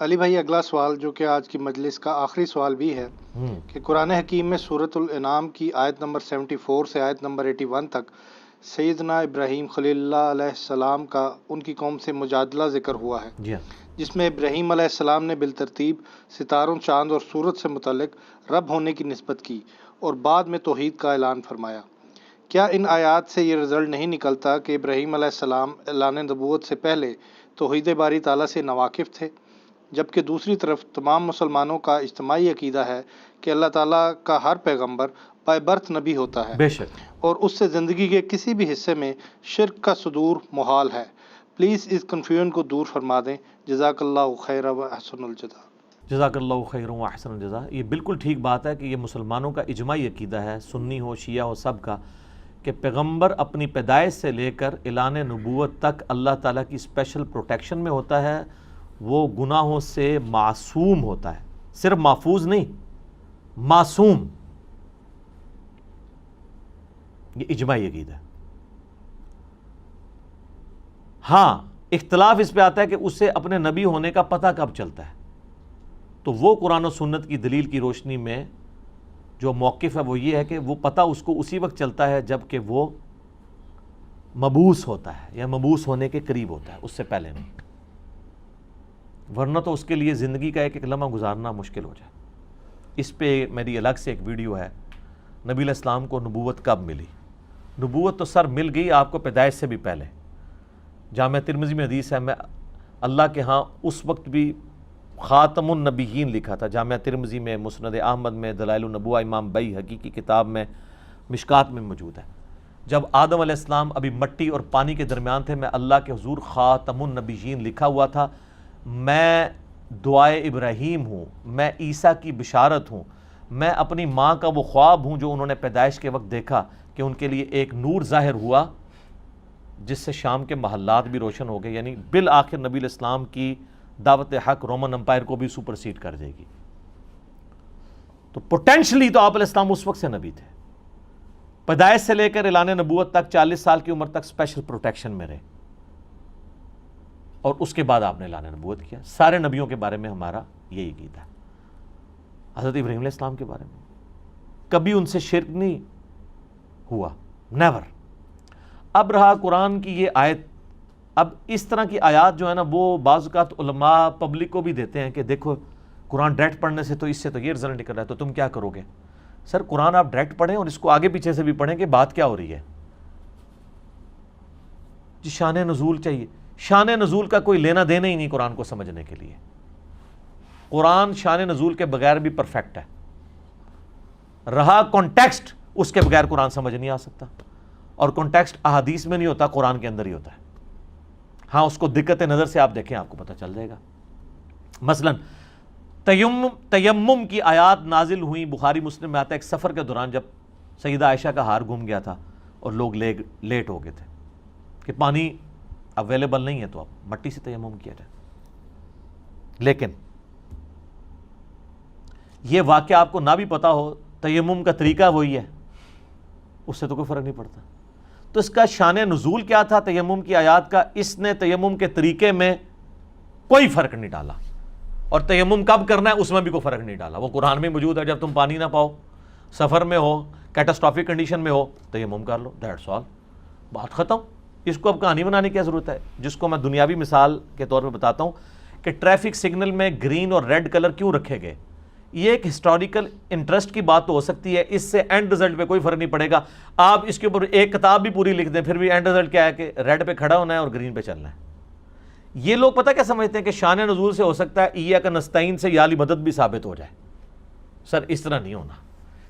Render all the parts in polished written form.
علی بھائی، اگلا سوال جو کہ آج کی مجلس کا آخری سوال بھی ہے کہ قرآن حکیم میں سورۃ الانعام کی آیت نمبر 74 سے آیت نمبر 81 تک سیدنا ابراہیم خلیل اللہ علیہ السلام کا ان کی قوم سے مجادلہ ذکر ہوا ہے، جی ہاں، جس میں ابراہیم علیہ السلام نے بالترتیب ستاروں، چاند اور سورج سے متعلق رب ہونے کی نسبت کی اور بعد میں توحید کا اعلان فرمایا۔ کیا ان آیات سے یہ رزلٹ نہیں نکلتا کہ ابراہیم علیہ السلام اعلان نبوت سے پہلے توحید باری تعالیٰ سے ناواقف تھے، جبکہ دوسری طرف تمام مسلمانوں کا اجتماعی عقیدہ ہے کہ اللہ تعالیٰ کا ہر پیغمبر بائی برتھ نبی ہوتا ہے بے شک. اور اس سے زندگی کے کسی بھی حصے میں شرک کا صدور محال ہے؟ پلیز اس کنفیوژن کو دور فرما دیں۔ جزاک اللہ خیر و احسن الجزا۔ جزاک اللہ خیر و احسن الجزا. یہ بالکل ٹھیک بات ہے کہ یہ مسلمانوں کا اجماعی عقیدہ ہے، سنی ہو، شیعہ ہو، سب کا، کہ پیغمبر اپنی پیدائش سے لے کر اعلان نبوت تک اللہ تعالیٰ کی اسپیشل پروٹیکشن میں ہوتا ہے، وہ گناہوں سے معصوم ہوتا ہے، صرف محفوظ نہیں، معصوم. یہ اجماعی عقیدہ ہے. ہاں، اختلاف اس پہ آتا ہے کہ اسے اپنے نبی ہونے کا پتہ کب چلتا ہے، تو وہ قرآن و سنت کی دلیل کی روشنی میں جو موقف ہے وہ یہ ہے کہ وہ پتہ اس کو اسی وقت چلتا ہے جب کہ وہ مبعوث ہوتا ہے یا مبعوث ہونے کے قریب ہوتا ہے، اس سے پہلے نہیں، ورنہ تو اس کے لیے زندگی کا ایک ایک لمحہ گزارنا مشکل ہو جائے. اس پہ میری الگ سے ایک ویڈیو ہے، نبی علیہ السلام کو نبوت کب ملی. نبوت تو سر مل گئی آپ کو پیدائش سے بھی پہلے. جامع ترمذی میں حدیث ہے، میں اللہ کے ہاں اس وقت بھی خاتم النبیین لکھا تھا. جامع ترمذی میں، مسند احمد میں، دلائل النبوہ امام بیہقی کی کتاب میں، مشکات میں موجود ہے. جب آدم علیہ السلام ابھی مٹی اور پانی کے درمیان تھے، میں اللہ کے حضور خاتم النبیین لکھا ہوا تھا. میں دعائے ابراہیم ہوں، میں عیسیٰ کی بشارت ہوں، میں اپنی ماں کا وہ خواب ہوں جو انہوں نے پیدائش کے وقت دیکھا کہ ان کے لیے ایک نور ظاہر ہوا جس سے شام کے محلات بھی روشن ہو گئے. یعنی بالآخر نبی علیہ السلام کی دعوت حق رومن امپائر کو بھی سپرسیڈ کر دے گی. تو پوٹینشلی تو آپ علیہ السلام اس وقت سے نبی تھے. پیدائش سے لے کر اعلان نبوت تک 40 سال کی عمر تک اسپیشل پروٹیکشن میں رہے، اور اس کے بعد آپ نے اعلان نبوت کیا. سارے نبیوں کے بارے میں ہمارا یہی عقیدہ ہے. حضرت ابراہیم علیہ السلام کے بارے میں کبھی ان سے شرک نہیں ہوا، نیور. اب رہا قرآن کی یہ آیت. اب اس طرح کی آیات جو ہے نا، وہ بعض اوقات علماء پبلک کو بھی دیتے ہیں کہ دیکھو قرآن ڈائریکٹ پڑھنے سے تو اس سے تو یہ رزلٹ نکل رہا ہے، تو تم کیا کرو گے؟ سر قرآن آپ ڈائریکٹ پڑھیں اور اس کو آگے پیچھے سے بھی پڑھیں کہ بات کیا ہو رہی ہے. جی شان نزول چاہیے، شان نزول کا کوئی لینا دینا ہی نہیں قرآن کو سمجھنے کے لیے. قرآن شان نزول کے بغیر بھی پرفیکٹ ہے. رہا کانٹیکسٹ، اس کے بغیر قرآن سمجھ نہیں آ سکتا، اور کانٹیکسٹ احادیث میں نہیں ہوتا، قرآن کے اندر ہی ہوتا ہے. ہاں اس کو دقت نظر سے آپ دیکھیں، آپ کو پتہ چل جائے گا. مثلا تیمم کی آیات نازل ہوئیں، بخاری مسلم میں آتا ہے ایک سفر کے دوران جب سیدہ عائشہ کا ہار گم گیا تھا اور لوگ لیٹ ہو گئے تھے کہ پانی اویلیبل نہیں ہے تو اب مٹی سے تیمم کیا جائے. لیکن یہ واقعہ آپ کو نہ بھی پتا ہو، تیمم کا طریقہ وہی ہے، اس سے تو کوئی فرق نہیں پڑتا. تو اس کا شان نزول کیا تھا تیمم کی آیات کا؟ اس نے تیمم کے طریقے میں کوئی فرق نہیں ڈالا، اور تیمم کب کرنا ہے اس میں بھی کوئی فرق نہیں ڈالا. وہ قرآن میں موجود ہے، جب تم پانی نہ پاؤ، سفر میں ہو، کیٹاسٹرافک کنڈیشن میں ہو، تیمم کر لو، دیٹس آل، بات ختم. اس کو اب کہانی بنانے کی کیا ضرورت ہے؟ جس کو میں دنیاوی مثال کے طور پہ بتاتا ہوں کہ ٹریفک سگنل میں گرین اور ریڈ کلر کیوں رکھے گئے. یہ ایک ہسٹوریکل انٹرسٹ کی بات تو ہو سکتی ہے، اس سے اینڈ رزلٹ پہ کوئی فرق نہیں پڑے گا. آپ اس کے اوپر ایک کتاب بھی پوری لکھ دیں، پھر بھی اینڈ رزلٹ کیا ہے کہ ریڈ پہ کھڑا ہونا ہے اور گرین پہ چلنا ہے. یہ لوگ پتہ کیا سمجھتے ہیں کہ شان نزول سے ہو سکتا ہے ایاک نستعین سے یا علی مدد بھی ثابت ہو جائے. سر اس طرح نہیں ہونا.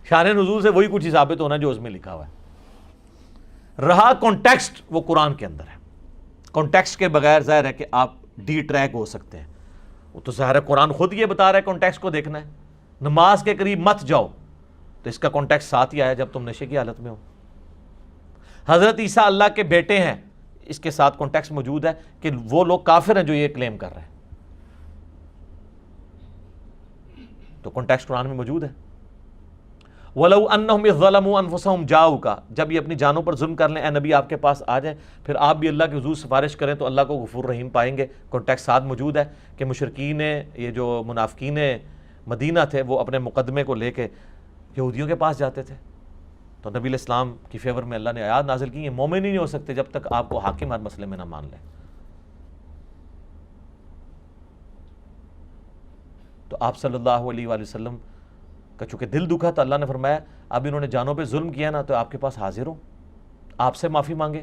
شان نزول سے وہی کچھ ہی ثابت ہونا جو اس میں لکھا ہوا ہے. رہا کانٹیکسٹ، وہ قرآن کے اندر ہے. کانٹیکسٹ کے بغیر ظاہر ہے کہ آپ ڈی ٹریک ہو سکتے ہیں. وہ تو ظاہر ہے قرآن خود یہ بتا رہا ہے کانٹیکسٹ کو دیکھنا ہے. نماز کے قریب مت جاؤ، تو اس کا کانٹیکسٹ ساتھ ہی آیا جب تم نشے کی حالت میں ہو. حضرت عیسیٰ اللہ کے بیٹے ہیں، اس کے ساتھ کانٹیکسٹ موجود ہے کہ وہ لوگ کافر ہیں جو یہ کلیم کر رہے ہیں. تو کانٹیکسٹ قرآن میں موجود ہے. وَلَوْ أَنَّهُمْ إِذْ ظَلَمُوا أَنفُسَهُمْ جَاءُوكَ، جب یہ اپنی جانوں پر ظلم کر لیں اے نبی آپ کے پاس آ جائیں، پھر آپ بھی اللہ کے حضور سفارش کریں تو اللہ کو غفور رحیم پائیں گے۔ کانٹیکسٹ ساتھ موجود ہے کہ مشرکین یہ جو منافقین مدینہ تھے وہ اپنے مقدمے کو لے کے یہودیوں کے پاس جاتے تھے، تو نبی علیہ السلام کی فیور میں اللہ نے آیات نازل کی، یہ مومن ہی نہیں ہو سکتے جب تک آپ کو حاکم ہر مسئلے میں نہ مان لیں۔ تو آپ صلی اللہ علیہ وآلہ وسلم کا چونکہ دل دکھا تو اللہ نے فرمایا اب انہوں نے جانوں پہ ظلم کیا نا تو آپ کے پاس حاضر ہوں، آپ سے معافی مانگے،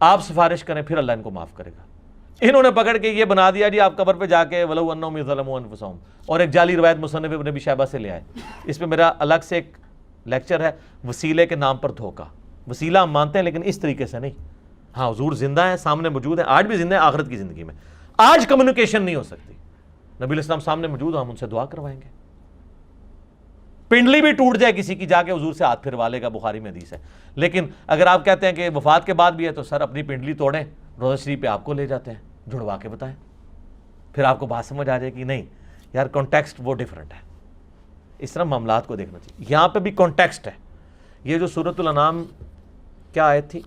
آپ سفارش کریں، پھر اللہ ان کو معاف کرے گا۔ انہوں نے پکڑ کے یہ بنا دیا جی آپ قبر پہ جا کے وَلَوْ أَنَّهُمْ ظَلَمُوا أَنفُسَهُمْ، اور ایک جعلی روایت مصنف ابن ابی شیبہ سے لے آئے۔ اس پہ میرا الگ سے ایک لیکچر ہے، وسیلے کے نام پر دھوکہ۔ وسیلہ ہم مانتے ہیں لیکن اس طریقے سے نہیں۔ ہاں حضور زندہ ہیں، سامنے موجود ہیں، آج بھی زندہ ہیں آخرت کی زندگی میں۔ آج کمیونیکیشن نہیں ہو سکتی، نبی علیہ السلام سامنے موجود ہیں، ہم ان سے دعا کروائیں گے۔ پنڈلی بھی ٹوٹ جائے کسی کی، جا کے حضور سے ہاتھ پھروا لے گا، بخاری میں حدیث ہے۔ لیکن اگر آپ کہتے ہیں کہ وفات کے بعد بھی ہے تو سر اپنی پنڈلی توڑیں، روزہ شریف پہ آپ کو لے جاتے ہیں، جڑوا کے بتائیں، پھر آپ کو بات سمجھ آ جائے کہ نہیں یار کانٹیکسٹ وہ ڈیفرنٹ ہے۔ اس طرح معاملات کو دیکھنا چاہیے۔ یہاں پہ بھی کانٹیکسٹ ہے۔ یہ جو سورۃ الانعام کیا آیت تھی؟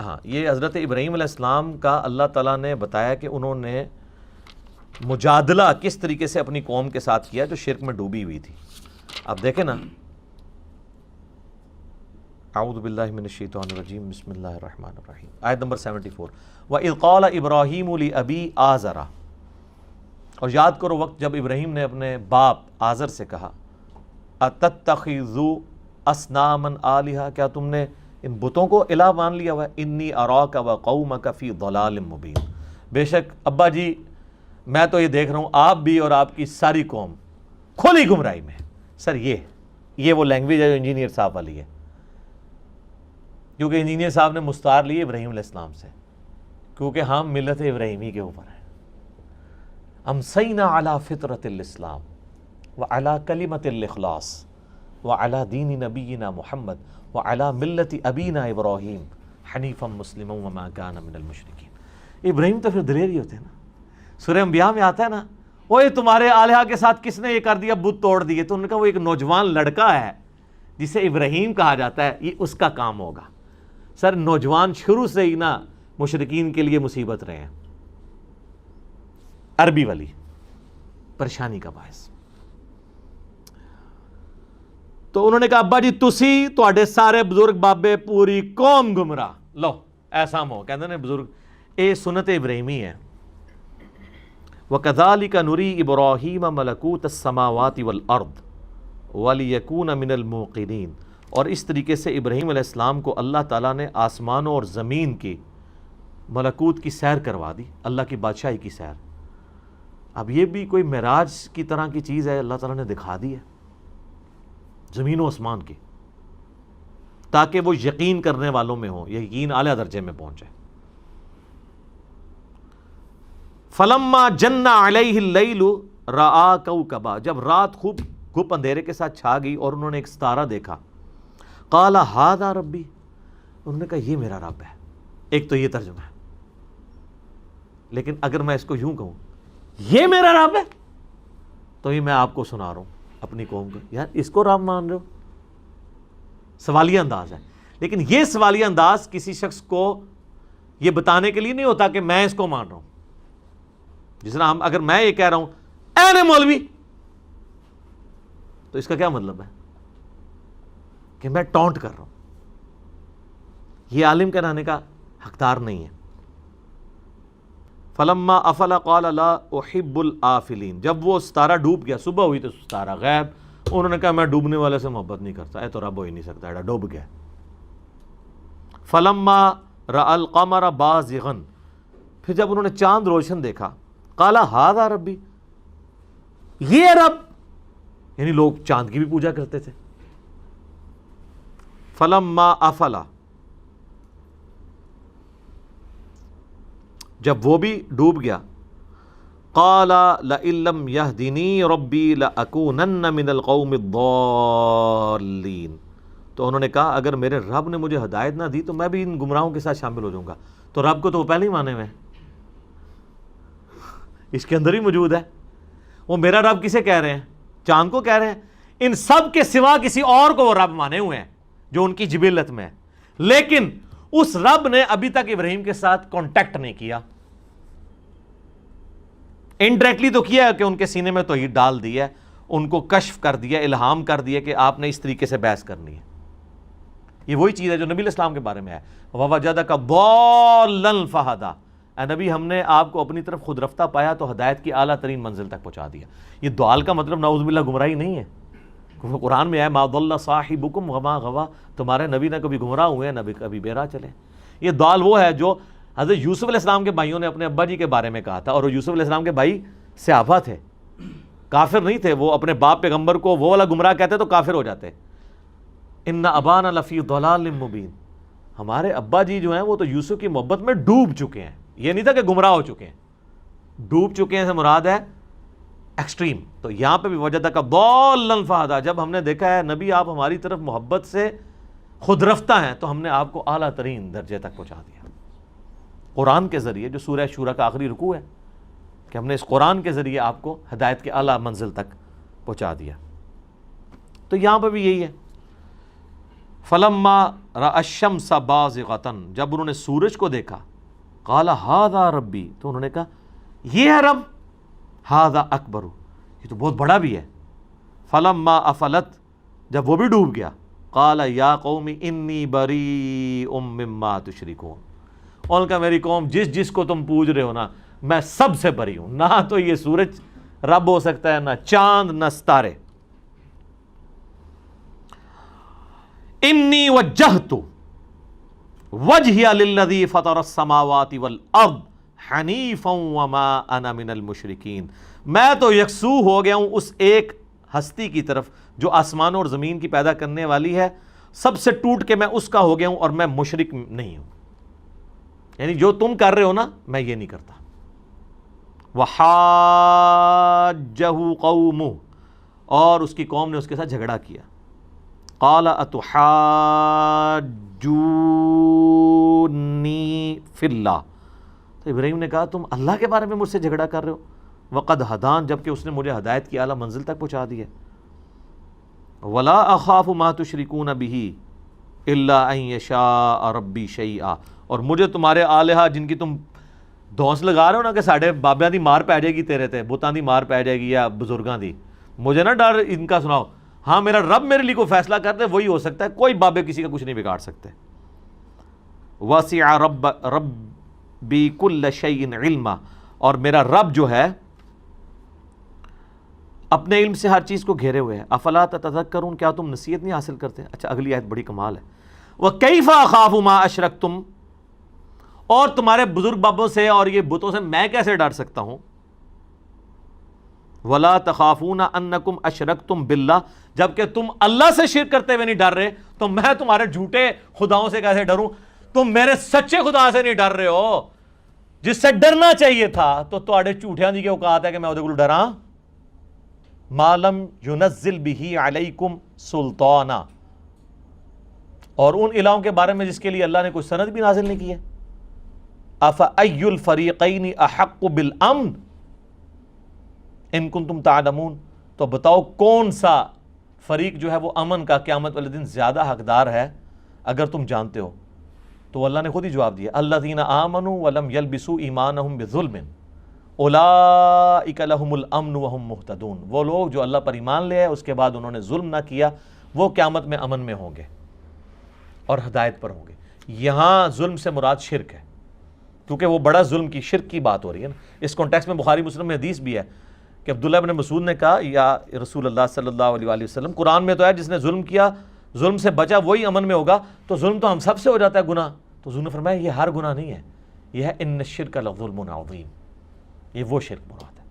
ہاں، یہ حضرت ابراہیم علیہ السلام کا اللہ تعالیٰ نے بتایا کہ انہوں نے مجادلہ کس طریقے سے اپنی قوم کے ساتھ کیا جو شرک میں ڈوبی ہوئی تھی۔ اب دیکھیں نا، اعوذ باللہ من الشیطان الرجیم، بسم اللہ الرحمن الرحیم، آیت نمبر 74۔ وَإِذْ قَالَ إِبْرَاهِيمُ لِأَبِي آزَرَ، اور یاد کرو وقت جب ابراہیم نے اپنے باپ آزر سے کہا أَتَتَّخِذُ أَصْنَامًا آلِهَةً، کیا تم نے ان بتوں کو الہ مان لیا ہوا ہے؟ إِنِّي أَرَاكَ وَقَوْمَكَ فِي ضَلَالٍ مُبِينٍ، بے شک ابا جی میں تو یہ دیکھ رہا ہوں آپ بھی اور آپ کی ساری قوم کھلی گمراہی میں۔ سر یہ وہ لینگویج ہے جو انجینئر صاحب والی ہے، کیونکہ انجینئر صاحب نے مستعار لی ابراہیم علیہ السلام سے، کیونکہ ہم ملت ابراہیمی کے اوپر ہیں۔ امسینا علی فطرت الاسلام وعلی کلمت الاخلاص وعلی دین نبینا محمد وعلی ملت ابینا ابراہیم حنیفا مسلما وما کان من المشرکین۔ ابراہیم تو پھر دلیری ہوتے ہیں نا۔ سورہ انبیاء میں آتا ہے نا، وہ تمہارے آلہہ کے ساتھ کس نے یہ کر دیا، بت توڑ دیے، تو انہوں نے کہا وہ ایک نوجوان لڑکا ہے جسے ابراہیم کہا جاتا ہے، یہ اس کا کام ہوگا۔ سر نوجوان شروع سے ہی نا مشرکین کے لیے مصیبت رہے ہیں، عربی والی پریشانی کا باعث۔ تو انہوں نے کہا ابا جی تسی تواڈے سارے بزرگ بابے پوری قوم گمراہ، لو ایسا مو کہتے ہیں بزرگ، اے سنت ابراہیمی ہے۔ وَكَذَلِكَ نُرِي إِبْرَاهِيمَ مَلَكُوتَ السَّمَاوَاتِ وَالْأَرْضِ وَلِيَكُونَ مِنَ الْمُوقِنِينَ، اور اس طریقے سے ابراہیم علیہ السلام کو اللہ تعالیٰ نے آسمانوں اور زمین کی ملکوت کی سیر کروا دی، اللہ کی بادشاہی کی سیر۔ اب یہ بھی کوئی معراج کی طرح کی چیز ہے، اللہ تعالیٰ نے دکھا دی ہے زمین و آسمان کی، تاکہ وہ یقین کرنے والوں میں ہو، یقین اعلیٰ درجے میں پہنچے۔ فلما جن علیہ اللیل رآ کوکبا، جب رات خوب گھپ اندھیرے کے ساتھ چھا گئی اور انہوں نے ایک ستارہ دیکھا، قال ھذا ربی، انہوں نے کہا یہ میرا رب ہے۔ ایک تو یہ ترجمہ ہے، لیکن اگر میں اس کو یوں کہوں یہ میرا رب ہے تو یہ میں آپ کو سنا رہا ہوں اپنی قوم کو، یار اس کو رب مان رہے ہو، سوالیہ انداز ہے۔ لیکن یہ سوالیہ انداز کسی شخص کو یہ بتانے کے لیے نہیں ہوتا کہ میں اس کو مان رہا ہوں۔ جس طرح ہم اگر میں یہ کہہ رہا ہوں اے نے مولوی، تو اس کا کیا مطلب ہے کہ میں ٹونٹ کر رہا ہوں، یہ عالم کہلانے کا حقدار نہیں ہے۔ فلما افل قال لا احب الافلین، جب وہ ستارہ ڈوب گیا، صبح ہوئی تو ستارہ غائب، انہوں نے کہا میں ڈوبنے والے سے محبت نہیں کرتا، اے تو رب ہو ہی نہیں سکتا، ایڈا ڈوب گیا۔ فلما رأى القمر بازغا، پھر جب انہوں نے چاند روشن دیکھا، قال ھذا ربی، یہ رب، یعنی لوگ چاند کی بھی پوجا کرتے تھے۔ فلما افل، جب وہ بھی ڈوب گیا، قال لئن لم يهدني ربي لأكونن من القوم الضالين، تو انہوں نے کہا اگر میرے رب نے مجھے ہدایت نہ دی تو میں بھی ان گمراہوں کے ساتھ شامل ہو جاؤں گا۔ تو رب کو تو وہ پہلے ہی مانے ہوئے ہیں، اس کے اندر ہی موجود ہے۔ وہ میرا رب کسے کہہ رہے ہیں؟ چاند کو کہہ رہے ہیں، ان سب کے سوا کسی اور کو وہ رب مانے ہوئے ہیں جو ان کی جبلت میں ہے، لیکن اس رب نے ابھی تک ابراہیم کے ساتھ کانٹیکٹ نہیں کیا. انڈائریکٹلی تو کیا ہے کہ ان کے سینے میں توحید ڈال دی ہے، ان کو کشف کر دیا، الہام کر دیا کہ آپ نے اس طریقے سے بحث کرنی ہے. یہ وہی چیز ہے جو نبی علیہ السلام کے بارے میں ہے، وَوَجَدَكَ ضَالًّا فَهَدَىٰ، اے نبی ہم نے آپ کو اپنی طرف خود رفتہ پایا تو ہدایت کی اعلیٰ ترین منزل تک پہنچا دیا. یہ دعال کا مطلب نعوذ باللہ گمراہی نہیں ہے. قرآن میں ہے مَا ضَلَّ صَاحِبُكُمْ وَمَا غَوَىٰ، تمہارے نبی نہ کبھی گمراہ ہوئے نہ کبھی بے راہ چلے. یہ دعال وہ ہے جو حضرت یوسف علیہ السلام کے بھائیوں نے اپنے ابا جی کے بارے میں کہا تھا، اور یوسف علیہ السلام کے بھائی صحابہ تھے، کافر نہیں تھے. وہ اپنے باپ پیغمبر کو وہ والا گمراہ کہتے تو کافر ہو جاتے. ان ابانا لفی ضلال مبین، ہمارے ابا جی جو ہیں وہ تو یوسف کی محبت میں ڈوب چکے ہیں. یہ نہیں تھا کہ گمراہ ہو چکے ہیں، ڈوب چکے ہیں سے مراد ہے ایکسٹریم. تو یہاں پہ بھی وجدک ضالا فہدیٰ، جب ہم نے دیکھا ہے نبی آپ ہماری طرف محبت سے خود رفتہ ہیں تو ہم نے آپ کو اعلیٰ ترین درجے تک پہنچا دیا قرآن کے ذریعے، جو سورہ شورى کا آخری رکوع ہے کہ ہم نے اس قرآن کے ذریعے آپ کو ہدایت کے اعلیٰ منزل تک پہنچا دیا. تو یہاں پہ بھی یہی ہے. فَلَمَّا رَأَى الشَّمْسَ بَازِغَةً، جب انہوں نے سورج کو دیکھا، قَالَ هَذَا رَبِّي، تو انہوں نے کہا یہ ہے رب، هَذَا أَكْبَرُ، یہ تو بہت بڑا بھی ہے. فَلَمَّا أَفَلَتْ، جب وہ بھی ڈوب گیا، قَالَ يَا قَوْمِ إِنِّي بَرِيءٌ مِّمَّا تُشْرِكُونَ، اور کہا میری قوم جس کو تم پوج رہے ہو نا میں سب سے بری ہوں، نہ تو یہ سورج رب ہو سکتا ہے، نہ چاند، نہ ستارے. انی وجہت وجہی للذی فطر السماوات والارض حنیفا وما انا من المشرکین، میں تو یکسو ہو گیا ہوں اس ایک ہستی کی طرف جو آسمانوں اور زمین کی پیدا کرنے والی ہے، سب سے ٹوٹ کے میں اس کا ہو گیا ہوں اور میں مشرک نہیں ہوں. یعنی جو تم کر رہے ہو نا میں یہ نہیں کرتا. وحاجہ قومہ، اور اس کی قوم نے اس کے ساتھ جھگڑا کیا. قال اتحاجونی فی اللہ، تو ابراہیم نے کہا تم اللہ کے بارے میں مجھ سے جھگڑا کر رہے ہو. وقد ہدان، جبکہ اس نے مجھے ہدایت کی اعلیٰ منزل تک پہنچا دی ہے. ولا اخاف ما تشرکون بہ الا ان یشاء ربی شیئا، اور مجھے تمہارے آلہہ جن کی تم دھونس لگا رہے ہو نا کہ ساڑھے بابیاں دی مار پہ جائے گی، تیرے تے بتاں دی مار پہ جائے گی یا بزرگاں دی، مجھے نہ ڈر ان کا سناؤ. ہاں میرا رب میرے لیے کوئی فیصلہ کر دے وہی ہو سکتا ہے، کوئی بابے کسی کا کچھ نہیں بگاڑ سکتے. وسع ربی کل شیء علما، اور میرا رب جو ہے اپنے علم سے ہر چیز کو گھیرے ہوئے ہے. افلا تتذکرون، کیا تم نصیحت نہیں حاصل کرتے؟ اچھا اگلی آیت بڑی کمال ہے. وَكَيْفَ أَخَافُ مَا أَشْرَكْتُمْ، اور تمہارے بزرگ بابوں سے اور یہ بتوں سے میں کیسے ڈر سکتا ہوں. وَلَا تَخَافُونَ أَنَّكُمْ أَشْرَكْتُمْ بِاللَّهِ، جبکہ تم اللہ سے شرک کرتے ہوئے نہیں ڈر رہے تو میں تمہارے جھوٹے خداؤں سے کیسے ڈروں؟ تم میرے سچے خدا سے نہیں ڈر رہے ہو جس سے ڈرنا چاہیے تھا. تو تواڈے جھوٹیاں دی کی اوقات ہے کہ میں اودے کول ڈراں؟ مَا لَمْ يُنَزِّلْ بِهِ عَلَيْكُمْ سُلْطَانًا، اور ان الہوں کے بارے میں جس کے لیے اللہ نے کوئی سند بھی نازل نہیں کی ہے. أَفَأَيُّ الْفَرِيقَيْنِ أَحَقُّ بِالْأَمْنِ إِن كُنتُمْ تَعْلَمُونَ، تو بتاؤ کون سا فریق جو ہے وہ امن کا قیامت والے دن زیادہ حقدار ہے اگر تم جانتے ہو. تو اللہ نے خود ہی جواب دیا، الَّذِينَ آمَنُوا وَلَمْ يَلْبِسُوا إِيمَانَهُمْ بِظُلْمٍ أُولَٰئِكَ لَهُمُ الْأَمْنُ وَهُمْ مُهْتَدُونَ، وہ لوگ جو اللہ پر ایمان لے آئے اس کے بعد انہوں نے ظلم نہ کیا وہ قیامت میں امن میں ہوں گے اور ہدایت پر ہوں گے. یہاں ظلم سے مراد شرک ہے، کیونکہ وہ بڑا ظلم کی شرک کی بات ہو رہی ہے نا. اس کانٹیکس میں بخاری مسلم میں حدیث بھی ہے کہ عبداللہ ابن مسعود نے کہا یا رسول اللہ صلی اللہ علیہ وآلہ وسلم، قرآن میں تو ہے جس نے ظلم کیا ظلم سے بچا وہی امن میں ہوگا، تو ظلم تو ہم سب سے ہو جاتا ہے گناہ. تو حضور نے فرمایا یہ ہر گناہ نہیں ہے، یہ ہے ان الشرک لظلم عظیم، یہ وہ شرک مراد ہے.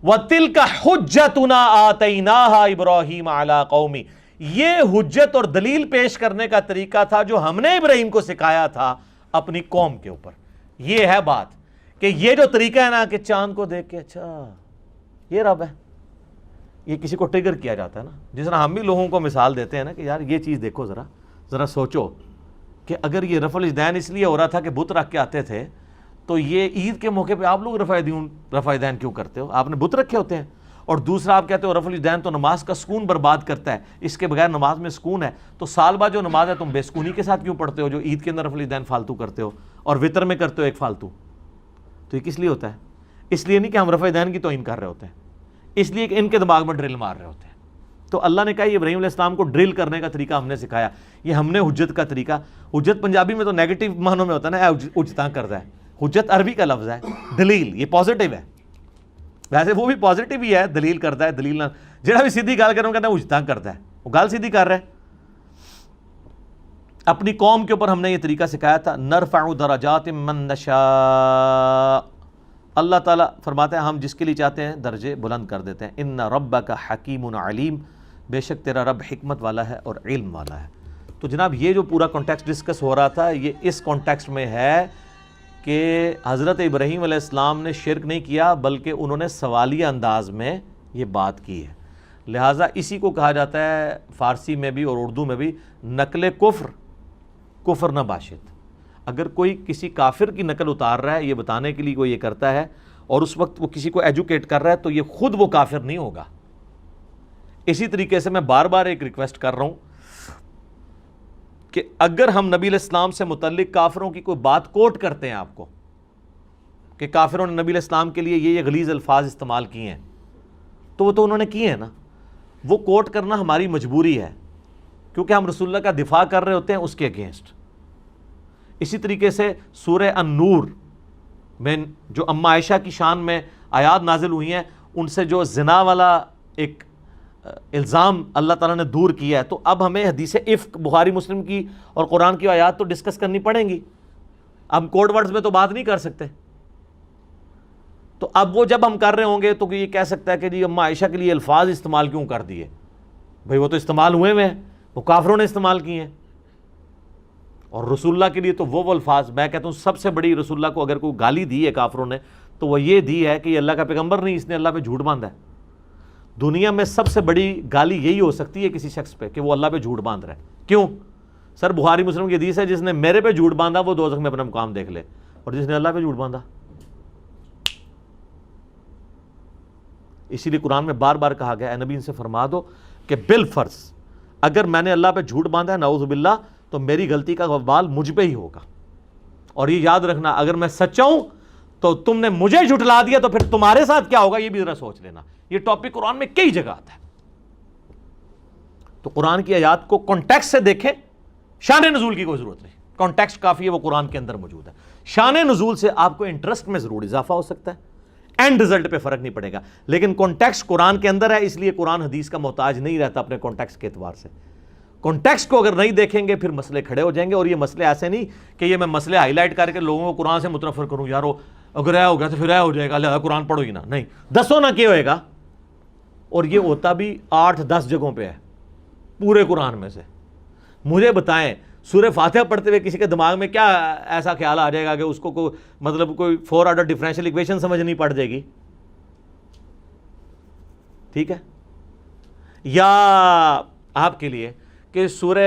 وَتِلْكَ حُجَّتُنَا آتَيْنَاهَا إِبْرَاهِيمَ عَلَىٰ قَوْمِ، یہ حجت اور دلیل پیش کرنے کا طریقہ تھا جو ہم نے ابراہیم کو سکھایا تھا اپنی قوم کے اوپر. یہ ہے بات کہ یہ جو طریقہ ہے نا کہ چاند کو دیکھ کے اچھا یہ رب ہے، یہ کسی کو ٹریگر کیا جاتا ہے نا. جس طرح ہم بھی لوگوں کو مثال دیتے ہیں نا کہ یار یہ چیز دیکھو ذرا سوچو کہ اگر یہ رفع الاجدین اس لیے ہو رہا تھا کہ بت رکھ کے آتے تھے تو یہ عید کے موقع پہ آپ لوگ رفع دین کیوں کرتے ہو؟ آپ نے بت رکھے ہوتے ہیں. اور دوسرا آپ کہتے ہو رفع الیدین تو نماز کا سکون برباد کرتا ہے، اس کے بغیر نماز میں سکون ہے، تو سال بعد جو نماز ہے تم بے سکونی کے ساتھ کیوں پڑھتے ہو جو عید کے اندر رفع الیدین فالتو کرتے ہو اور وطر میں کرتے ہو ایک فالتو؟ تو یہ کس لیے ہوتا ہے؟ اس لیے نہیں کہ ہم رفع الیدین کی توہین کر رہے ہوتے ہیں، اس لیے کہ ان کے دماغ میں ڈرل مار رہے ہوتے ہیں۔ تو اللہ نے کہا یہ ابراہیم علیہ السلام کو ڈرل کرنے کا طریقہ ہم نے سکھایا، یہ ہم نے حجت کا طریقہ، حجت پنجابی میں تو نیگیٹو معنوں میں ہوتا ہے نا، اجتاں کرتا ہے، حجت عربی کا لفظ ہے، دلیل یہ پازیٹیو ہے، ویسے وہ بھی پازیٹیو ہی ہے، دلیل کرتا ہے، دلیل نہ جہاں بھی سیدھی گال کروں کہتا ہے اجتاں کرتا ہے، وہ گال سیدھی کر رہا ہے۔ اپنی قوم کے اوپر ہم نے یہ طریقہ سکھایا تھا، نرفع درجات من نشاء، اللہ تعالیٰ فرماتے ہیں ہم جس کے لیے چاہتے ہیں درجے بلند کر دیتے ہیں۔ ان ربک حکیم علیم، بے شک تیرا رب حکمت والا ہے اور علم والا ہے۔ تو جناب یہ جو پورا کانٹیکسٹ ڈسکس ہو رہا تھا یہ اس کانٹیکسٹ میں ہے کہ حضرت ابراہیم علیہ السلام نے شرک نہیں کیا بلکہ انہوں نے سوالیہ انداز میں یہ بات کی ہے، لہٰذا اسی کو کہا جاتا ہے فارسی میں بھی اور اردو میں بھی نقل کفر، کفر نہ باشد۔ اگر کوئی کسی کافر کی نقل اتار رہا ہے یہ بتانے کے لیے کوئی یہ کرتا ہے اور اس وقت وہ کسی کو ایجوکیٹ کر رہا ہے تو یہ خود وہ کافر نہیں ہوگا۔ اسی طریقے سے میں بار بار ایک ریکویسٹ کر رہا ہوں کہ اگر ہم نبی علیہ السلام سے متعلق کافروں کی کوئی بات کوٹ کرتے ہیں آپ کو کہ کافروں نے نبی علیہ السلام کے لیے یہ غلیظ الفاظ استعمال کیے ہیں تو وہ تو انہوں نے کیے ہیں نا، وہ کوٹ کرنا ہماری مجبوری ہے کیونکہ ہم رسول اللہ کا دفاع کر رہے ہوتے ہیں اس کے اگینسٹ۔ اسی طریقے سے سورہ النور میں جو اما عائشہ کی شان میں آیات نازل ہوئی ہیں ان سے جو زنا والا ایک الزام اللہ تعالیٰ نے دور کیا ہے، تو اب ہمیں حدیث افک بخاری مسلم کی اور قرآن کی آیات تو ڈسکس کرنی پڑیں گی، اب کوڈ ورڈز میں تو بات نہیں کر سکتے۔ تو اب وہ جب ہم کر رہے ہوں گے تو یہ کہہ سکتا ہے کہ جی اما عائشہ کے لیے الفاظ استعمال کیوں کر دیے؟ بھئی وہ تو استعمال ہوئے ہیں، وہ کافروں نے استعمال کیے ہیں، اور رسول اللہ کے لیے تو وہ الفاظ، میں کہتا ہوں سب سے بڑی رسول اللہ کو اگر کوئی گالی دی ہے کافروں نے تو وہ یہ دی ہے کہ یہ اللہ کا پیغمبر نہیں، اس نے اللہ پہ جھوٹ باندھا ہے۔ دنیا میں سب سے بڑی گالی یہی ہو سکتی ہے کسی شخص پہ کہ وہ اللہ پہ جھوٹ باندھ رہا ہے۔ کیوں؟ سر بخاری مسلم کی حدیث ہے جس نے میرے پہ جھوٹ باندھا وہ دوزخ میں اپنا مقام دیکھ لے، اور جس نے اللہ پہ جھوٹ باندھا، اسی لیے قرآن میں بار بار کہا گیا اے نبی ان سے فرما دو کہ بالفرض اگر میں نے اللہ پہ جھوٹ باندھا ہے نعوذ باللہ تو میری غلطی کا وبال مجھ پہ ہی ہوگا، اور یہ یاد رکھنا اگر میں سچا ہوں تو تم نے مجھے جھٹلا دیا تو پھر تمہارے ساتھ کیا ہوگا یہ بھی ذرا سوچ لینا۔ یہ ٹاپک قرآن میں کئی جگہ آتا ہے، تو قرآن کی آیات کو کانٹیکسٹ سے دیکھیں، شان نزول کی کوئی ضرورت نہیں، کانٹیکسٹ کافی ہے، وہ قرآن کے اندر موجود ہے۔ شان نزول سے آپ کو انٹرسٹ میں ضرور اضافہ ہو سکتا ہے، اینڈ رزلٹ پہ فرق نہیں پڑے گا، لیکن کانٹیکسٹ قرآن کے اندر ہے، اس لیے قرآن حدیث کا محتاج نہیں رہتا اپنے کانٹیکسٹ کے اعتبار سے۔ کانٹیکسٹ کو اگر نہیں دیکھیں گے پھر مسئلے کھڑے ہو جائیں گے، اور یہ مسئلے ایسے نہیں کہ یہ میں مسئلے ہائی لائٹ کر کے لوگوں کو قرآن سے متنفر کروں، یارو اگر اے ہو گیا تو پھر اے ہو جائے گا، لہذا قرآن پڑھو ہی نہ، نہیں، دسو نہ کیا ہوئے گا، اور یہ ہوتا بھی 8-10 جگہوں پہ ہے پورے قرآن میں سے۔ مجھے بتائیں سورہ فاتحہ پڑھتے ہوئے کسی کے دماغ میں کیا ایسا خیال آ جائے گا کہ اس کو کوئی 4 آرڈر ڈفرینشیل ایکویشن سمجھنی پڑ جائے گی؟ ٹھیک ہے، یا آپ کے لیے کہ سورہ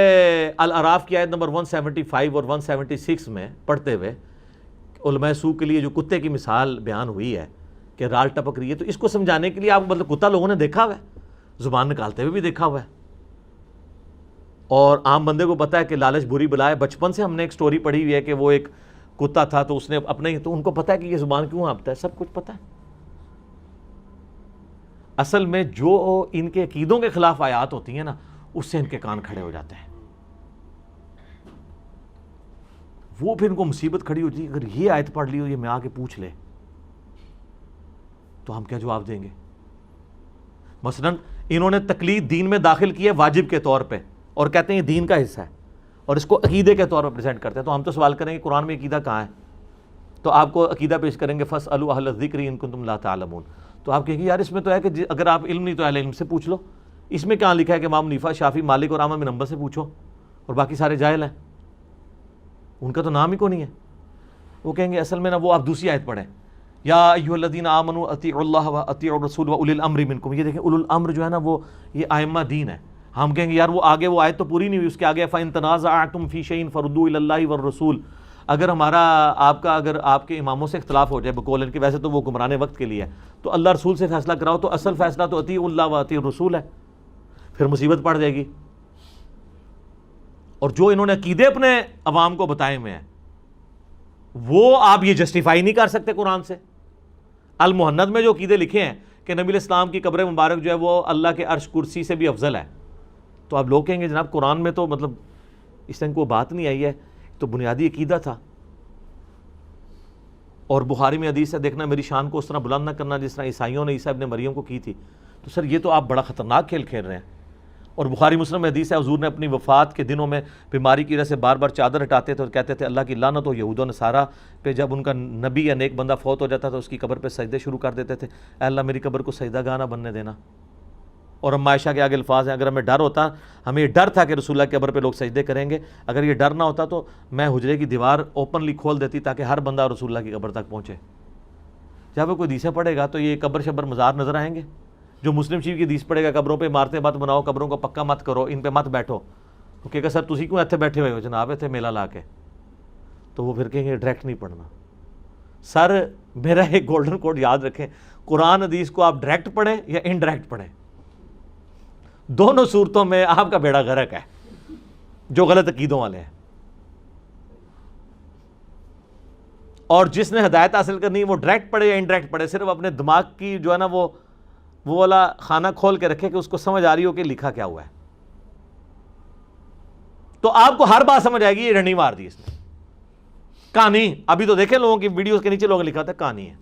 الاعراف کی آیت نمبر 175 اور 176 میں پڑھتے ہوئے علماء سوء کے لیے جو کتے کی مثال بیان ہوئی ہے کہ رال ٹپک رہی ہے، تو اس کو سمجھانے کے لیے آپ مطلب کتا لوگوں نے دیکھا ہوا ہے، زبان نکالتے ہوئے بھی دیکھا ہوا ہے، اور عام بندے کو پتا ہے کہ لالچ بری بلا ہے۔ بچپن سے ہم نے ایک سٹوری پڑھی ہوئی ہے کہ وہ ایک کتا تھا تو اس نے اپنے، تو ان کو پتا ہے کہ یہ زبان کیوں ہانپتا ہے، سب کچھ پتا ہے۔ اصل میں جو ان کے عقیدوں کے خلاف آیات ہوتی ہیں نا اس سے ان کے کان کھڑے ہو جاتے ہیں، وہ پھر ان کو مصیبت کھڑی ہوتی ہے اگر یہ آیت پڑھ لی ہو، یہ میں آ کے پوچھ لے تو ہم کیا جواب دیں گے؟ مثلا انہوں نے تقلید دین میں داخل کی ہے واجب کے طور پہ اور کہتے ہیں یہ دین کا حصہ ہے اور اس کو عقیدے کے طور پر پریزنٹ کرتے ہیں، تو ہم تو سوال کریں گے قرآن میں عقیدہ کہاں ہے؟ تو آپ کو عقیدہ پیش کریں گے فاسألوا اہل الذکر ان کنتم لا تعلمون، تو آپ کہیں گے یار اس میں تو ہے کہ اگر آپ علم نہیں تو اہل علم سے پوچھ لو، اس میں کہاں لکھا ہے کہ امام حنیفہ شافعی مالک اور احمد بن حنبل سے پوچھو اور باقی سارے جاہل ہیں، ان کا تو نام ہی کو نہیں ہے۔ وہ کہیں گے اصل میں نا وہ آپ دوسری آیت پڑھیں، یا ایھا الذین آمنوا اطیعوا اللہ واطیعوا الرسول واولی الامر منکم، یہ دیکھیں اولو الامر جو ہے نا وہ یہ ائمہ دین ہے۔ ہم کہیں گے یار وہ آگے وہ آیت تو پوری نہیں ہوئی، اس کے آگے فَإِن تَنَازَعْتُمْ فِي شَيْءٍ فَرُدُّوهُ إِلَى اللَّهِ وَالرَّسُولِ، اگر اگر آپ کے اماموں سے اختلاف ہو جائے بقول ان کے، ویسے تو وہ گمرانے وقت کے لیے ہے، تو اللہ رسول سے فیصلہ کراؤ، تو اصل فیصلہ تو اطیعوا اللہ و اطیعوا الرسول ہے، پھر مصیبت پڑ جائے گی۔ اور جو انہوں نے عقیدے اپنے عوام کو بتائے ہوئے ہیں وہ آپ یہ جسٹیفائی نہیں کر سکتے قرآن سے۔ المہند میں جو عقیدے لکھے ہیں کہ نبی علیہ السلام کی قبر مبارک جو ہے وہ اللہ کے عرش کرسی سے بھی افضل ہے، تو آپ لوگ کہیں گے جناب قرآن میں تو مطلب اس طرح کوئی بات نہیں آئی ہے، تو بنیادی عقیدہ تھا۔ اور بخاری میں حدیث ہے، دیکھنا میری شان کو اس طرح بلند نہ کرنا جس طرح عیسائیوں نے عیسیٰ ابن مریم کو کی تھی۔ تو سر یہ تو آپ بڑا خطرناک کھیل کھیل رہے ہیں۔ اور بخاری مسلم میں حدیث ہے، حضور نے اپنی وفات کے دنوں میں بیماری کی وجہ سے بار بار چادر ہٹاتے تھے اور کہتے تھے اللہ کی لعنت ہو یہود و نصارہ پہ، جب ان کا نبی یا نیک بندہ فوت ہو جاتا تھا اس کی قبر پہ سجدے شروع کر دیتے تھے، اے اللہ میری قبر کو سجدہ گاہ نہ بننے دینا۔ اور اما عائشہ کے آگے الفاظ ہیں، اگر ہمیں ڈر ہوتا، ہمیں یہ ڈر تھا کہ رسول اللہ کی قبر پہ لوگ سجدے کریں گے، اگر یہ ڈر نہ ہوتا تو میں حجرے کی دیوار اوپنلی کھول دیتی تاکہ ہر بندہ رسول اللہ کی قبر تک پہنچے۔ جب وہ کوئی حدیثیں پڑھے گا تو یہ قبر شبر مزار نظر آئیں گے؟ جو مسلم شریف کی حدیث پڑھے گا قبروں پہ عمارتیں مت بناؤ، قبروں کو پکا مت کرو، ان پہ مت بیٹھو، وہ کہے گا سر تسی کیوں ایتھے بیٹھے ہوئے ہو جناب ایتھے میلہ لا کے، تو وہ پھر کہیں گے ڈائریکٹ نہیں پڑھنا۔ سر میرا ایک گولڈن کوڈ یاد رکھیں، قرآن حدیث کو آپ ڈائریکٹ پڑھیں یا انڈائریکٹ پڑھیں، دونوں صورتوں میں آپ کا بیڑا غرق ہے جو غلط عقیدوں والے ہیں۔ اور جس نے ہدایت حاصل کرنی ہے وہ ڈائریکٹ پڑھے یا انڈائریکٹ پڑھے، صرف اپنے دماغ کی جو ہے نا وہ والا خانہ کھول کے رکھے کہ اس کو سمجھ آ رہی ہو کہ لکھا کیا ہوا ہے، تو آپ کو ہر بات سمجھ آئے گی۔ یہ رنڈی مار دی اس نے، کہانی ابھی تو دیکھیں لوگوں کی ویڈیوز کے نیچے لوگوں نے لکھا تھا کہانی ہے،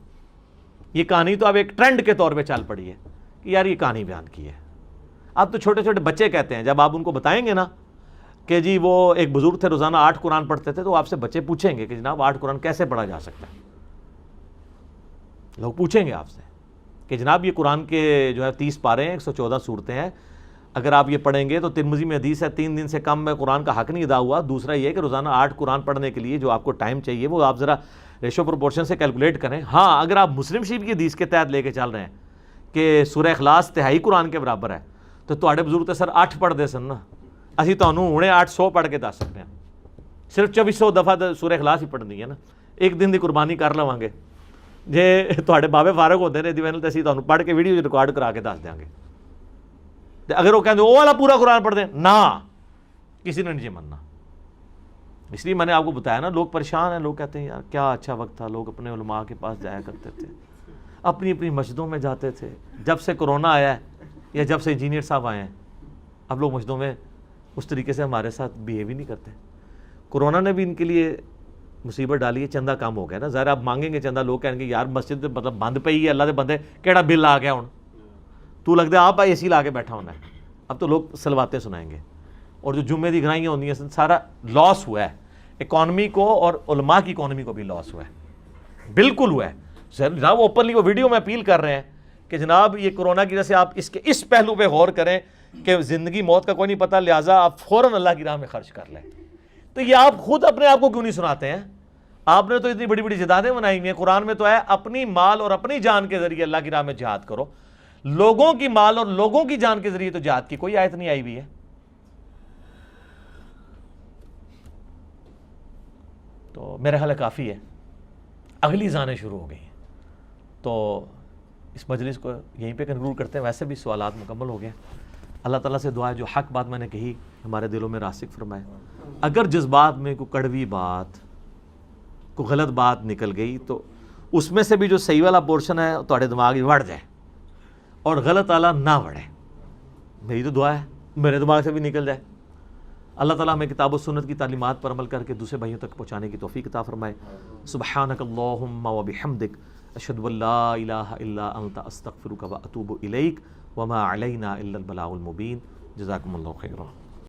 یہ کہانی تو اب ایک ٹرینڈ کے طور پہ چل پڑی ہے کہ یار یہ کہانی بیان کی ہے۔ اب تو چھوٹے چھوٹے بچے کہتے ہیں، جب آپ ان کو بتائیں گے نا کہ جی وہ ایک بزرگ تھے روزانہ 8 قرآن پڑھتے تھے، تو آپ سے بچے پوچھیں گے کہ جناب 8 قرآن کیسے پڑھا جا سکتا ہے؟ لوگ پوچھیں گے آپ سے کہ جناب یہ قرآن کے جو ہے 30 پارے ہیں، 114 صورتیں ہیں، اگر آپ یہ پڑھیں گے تو ترمذی میں حدیث ہے 3 دن سے کم میں قرآن کا حق نہیں ادا ہوا۔ دوسرا یہ کہ روزانہ 8 قرآن پڑھنے کے لیے جو آپ کو ٹائم چاہیے وہ آپ ذرا ریشو پروپورشن سے کیلکولیٹ کریں۔ ہاں اگر آپ مسلم شریف کی حدیث کے تحت لے کے چل رہے ہیں کہ سورہ اخلاص تہائی قرآن کے برابر ہے، تو تواڈے بزرگ تے سر 8 پڑھ دے سن نا، اسی تانوں ہنے 800 پڑھ کے دس سکتے ہیں، صرف 2400 دفعہ سورہ اخلاص ہی پڑھنی ہے نا، ایک دن دی قربانی کر لواں گے۔ جے تواڈے بابے فارغ ہوندے نے دیویں تے اسی تانوں پڑھ کے ویڈیو ریکارڈ کرا کے دس دیاں گے۔ تے اگر وہ کہندے او والا پورا قرآن پڑھ دیں، نہ کسی نے نہیں مننا۔ اس لیے میں نے آپ کو بتایا نا، لوگ پریشان ہیں، لوگ کہتے ہیں یار کیا اچھا وقت تھا، لوگ اپنے علماء کے پاس جایا کرتے تھے، اپنی اپنی مسجدوں میں جاتے تھے۔ جب سے کرونا آیا ہے یا جب سے انجینئر صاحب آئے ہیں، اب لوگ مسجدوں میں اس طریقے سے ہمارے ساتھ بیہیو ہی نہیں کرتے۔ کرونا نے بھی ان کے لیے مصیبت ڈالی ہے، چندہ کم ہو گیا نا، ظاہر آپ مانگیں گے چندہ، لوگ کہیں گے یار مسجد مطلب بند پہ ہی ہے، اللہ دے بندے کیڑا بل آ گیا ہوں، تو لگتا ہے آپ اے سی لا کے بیٹھا ہونا ہے۔ اب تو لوگ سلواتیں سنائیں گے، اور جو جمعے دی گرائیاں ہوندی ہیں سارا لاس ہوا ہے، اکانومی کو اور علماء کی اکانومی کو بھی لاس ہوا ہے، بالکل ہوا ہے۔ جناب اوپنلی وہ ویڈیو میں اپیل کر رہے ہیں کہ جناب یہ کرونا کی وجہ سے آپ اس پہلو پہ غور کریں کہ زندگی موت کا کوئی نہیں پتہ، لہٰذا آپ فوراً اللہ کی راہ میں خرچ کر لیں۔ تو یہ آپ خود اپنے آپ کو کیوں نہیں سناتے ہیں؟ آپ نے تو اتنی بڑی بڑی جدادیں بنائی ہوئی ہیں، قرآن میں تو ہے اپنی مال اور اپنی جان کے ذریعے اللہ کی راہ میں جہاد کرو، لوگوں کی مال اور لوگوں کی جان کے ذریعے تو جہاد کی کوئی آیت نہیں آئی ہوئی ہے۔ تو میرے خیال ہے کافی ہے، اگلی زانیں شروع ہو گئی ہیں، تو اس مجلس کو یہیں پہ کنکلوڈ کرتے ہیں۔ ویسے بھی سوالات مکمل ہو گئے ہیں۔ اللہ تعالیٰ سے دعا ہے جو حق بات میں نے کہی ہمارے دلوں میں راسخ فرمائے، اگر جس بات میں کوئی کڑوی بات، کوئی غلط بات نکل گئی تو اس میں سے بھی جو صحیح والا پورشن ہے تواڈے دماغ میں وڑ جائے اور غلط والا نہ وڑے، میری تو دعا ہے میرے دماغ سے بھی نکل جائے۔ اللہ تعالیٰ ہمیں کتاب و سنت کی تعلیمات پر عمل کر کے دوسرے بھائیوں تک پہنچانے کی توفیق عطا فرمائے۔ سبحانک اللہم و بحمدک، اشہد ان لا الہ الا انت، استغفرک و اتوب الیک، وما علینا الا البلاغ المبین۔ جزاکم اللہ خیرا۔